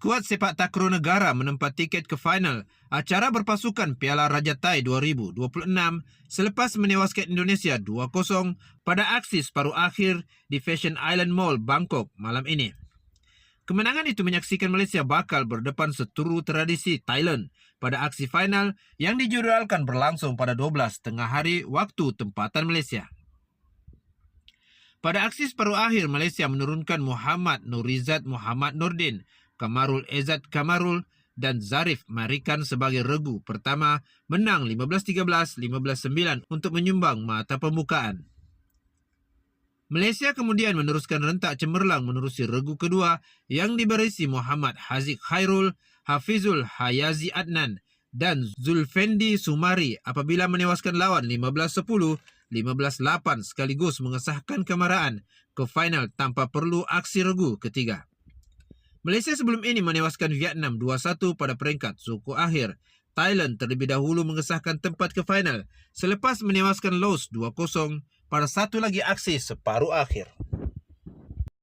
Skuad sepak takraw negara menempat tiket ke final acara berpasukan Piala Raja Thai 2026 selepas menewaskan Indonesia 2-0 pada aksi separuh akhir di Fashion Island Mall, Bangkok malam ini. Kemenangan itu menyaksikan Malaysia bakal berdepan seturu tradisi Thailand pada aksi final yang dijadwalkan berlangsung pada 12 tengah hari waktu tempatan Malaysia. Pada aksi separuh akhir, Malaysia menurunkan Muhammad Nurizat Muhammad Nordin, Kamarul Ezat Kamarul dan Zarif Marikan sebagai regu pertama menang 15-13, 15-9 untuk menyumbang mata pembukaan. Malaysia kemudian meneruskan rentak cemerlang menerusi regu kedua yang diberisi Muhammad Haziq Khairul, Hafizul Hayazi Adnan dan Zulfendi Sumari apabila menewaskan lawan 15-10, 15-8 sekaligus mengesahkan kemaraan ke final tanpa perlu aksi regu ketiga. Malaysia sebelum ini menewaskan Vietnam 2-1 pada peringkat suku akhir. Thailand terlebih dahulu mengesahkan tempat ke final selepas menewaskan Laos 2-0 pada satu lagi aksi separuh akhir.